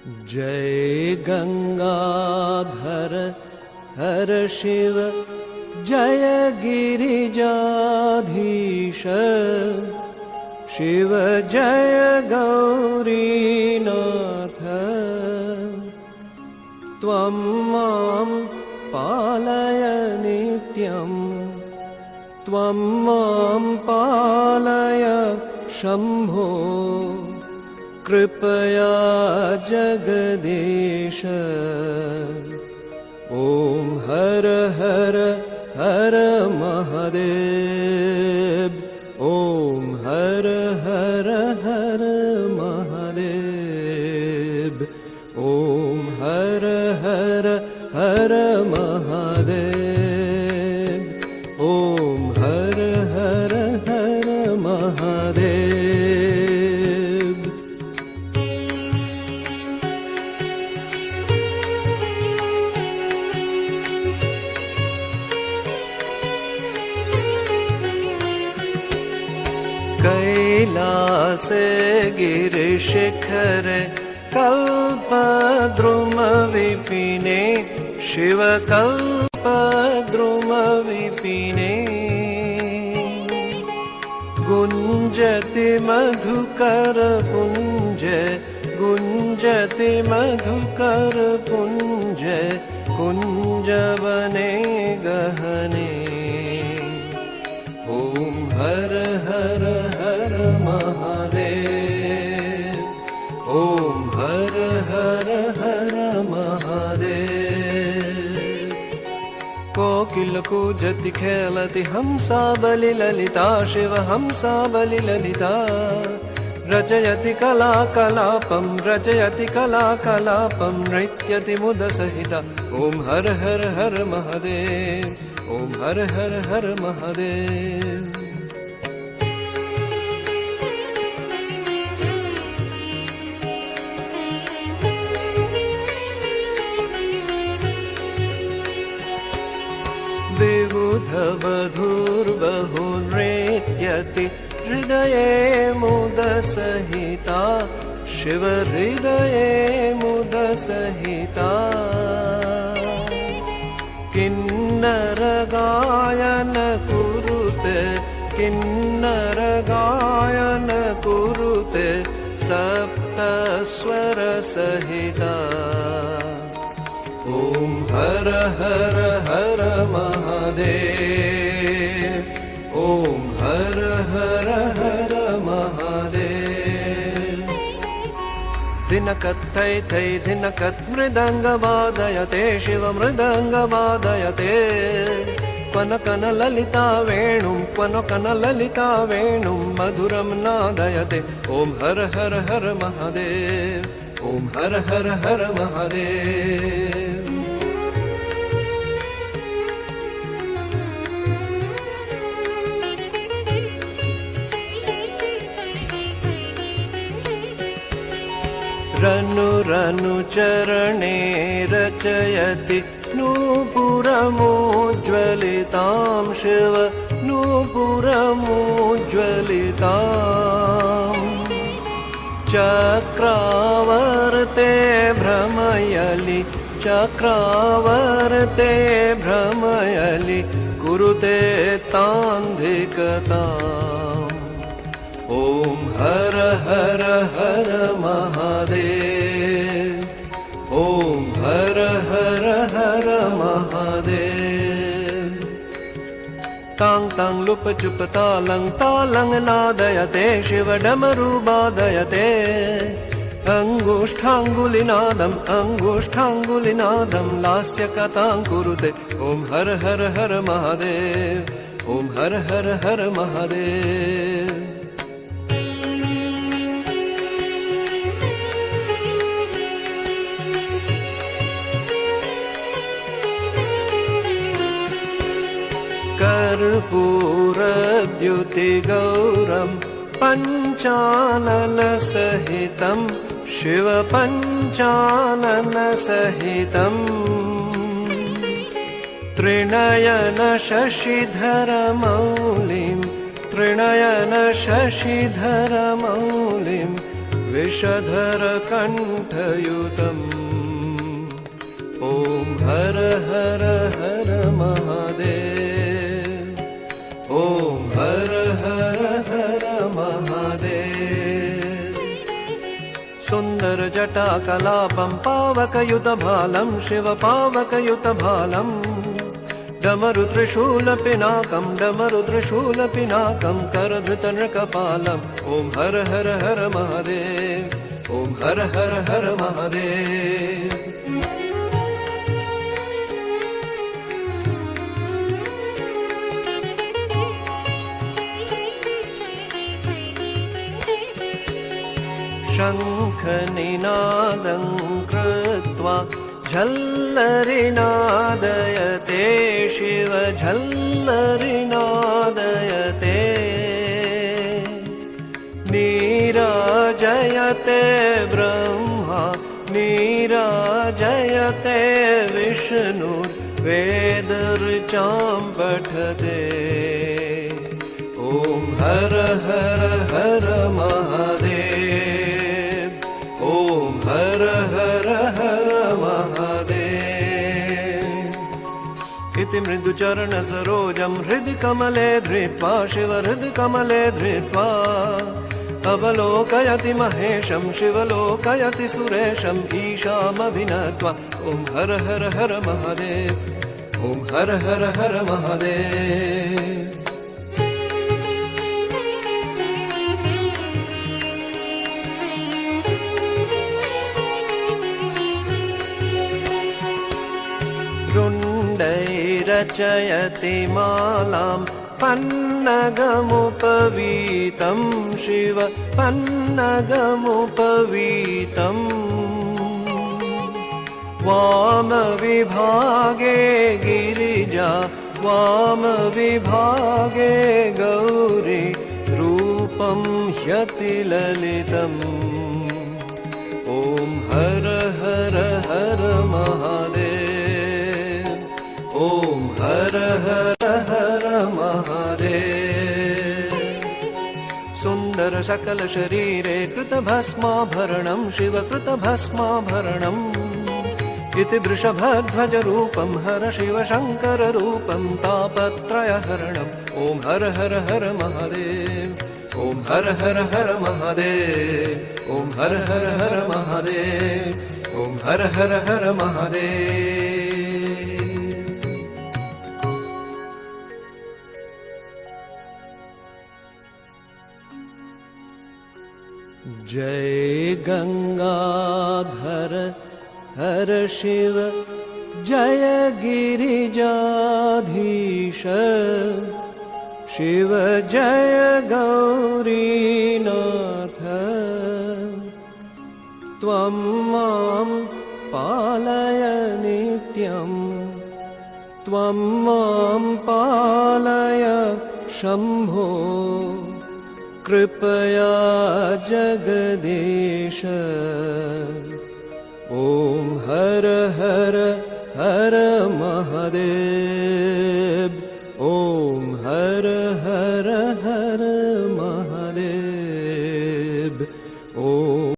जय गंगाधर हर शिव जय गिरिजाधीश शिव जय गौरीनाथ त्वं मां पालय नित्यं त्वं मां पालय शम्भो कृपया जगदीश ॐ हर हर हर महादेव ॐ हर हर हर महादेव ॐ हर हर हर महादेव ॐ हर हर हर महादेव। कैलास गिरिशिखर कल्पद्रुम विपिने शिव कल्पद्रुम विपिने गुंजति मधुकर पुंज गुंजति मधुकर पुंज कुंजवने गहने ॐ हर हर हर महादेव ॐ हर हर हर महादेव। कोकिल कूजति खेलति हंसा बलि ललिता शिव हंसा बलि ललिता रचयति कला कलापं रचयति कला कलापं नृत्यति मुद सहिता ॐ हर हर हर महादेव ॐ हर हर हर महादेव। विबुध वधूर्बहु नृत्यति हृदये मुद सहिता शिव हृदये मुद सहिता किन्नर गायन कुरुते किन्नर गायन कुरुते सप्त स्वर सहिता ॐ हर हर हर महादेव ॐ हर हर हर महादेव। दिनकत्थै थै दिनकत् मृदंग वादयते शिव मृदंग वादयते क्वन कन ललिता वेणुं क्वन कन ललिता वेणुं मधुरं नादयते ॐ हर हर हर महादेव ॐ हर हर हर महादेव। रनु रनु चरणे रचयति नूपुरमुज्ज्वलितां शिव नूपुरमुज्ज्वलितां चक्रावर्ते भ्रमयलि चक्रावर्ते भ्रमयलि कुरुते तान्धिकताम् ॐ हर हर हर महादेव ॐ हर हर हर महादेव। तांग तांग लुप चुप तालंग तालंग नादयते शिव डमरू बादयते अंगुष्ठांगुलिनादम अंगुष्ठांगुलिनादम लास्य कथां कुरुते ॐ हर हर हर महादेव ॐ हर हर हर महादेव। कर्पूरद्युतिगौरं पञ्चानन सहितं शिव पञ्चानन सहितं त्रिनयन शशिधर मौलिं त्रिनयन शशिधर मौलिं विषधर कण्ठयुतम् ॐ हर हर हर महादेव ॐ हर हर हर महादेव सुन्दर जटाकलापं पावकयुतभालं शिव पावकयुतभालम् डमरुत्रिशूलपिनाकं करधृतनृकपालम् ॐ हर हर हर महादेव ॐ हर हर हर महादेव शङ्खनिनादं कृत्वा झल्लरिनादयते शिव झल्लरिनादयते नीराजयते ब्रह्मा नीराजयते विष्णुर्वेदऋचां पठते ॐ हर हर हर महादेव ॐ हर हर हर महादेव इति मृदुचरण सरोजं हृदि कमले धृत्वा शिव हृदि कमले धृत्वा अवलोकयति महेशं शिवलोकयति सुरेशम् ईशामभिनत्वा ॐ हर हर हर महादेव ॐ हर हर हर महादेव रचयति मालां पन्नगमुपवीतं शिव पन्नगमुपवीतम् वामविभागे गिरिजा वामविभागे गौरी रूपं ह्यतिललितम् ॐ हर हर हर महादेव ॐ हर हर हर महादेव सुन्दर सकल शरीरे कृतभस्माभरणं शिव कृतभस्माभरणम् इति वृषभध्वज रूपं हर शिव शङ्कर रूपं तापत्रयहरणम् ॐ हर हर हर महादेव ॐ हर हर हर महादेव ॐ हर हर हर महादेव ॐ हर हर हर महादेव जय गंगाधर हर शिव जय गिरिजाधीश शिव जय गौरीनाथ त्वं मां पालय नित्यं त्वं मां पालय शम्भो कृपया जगदीश ॐ हर हर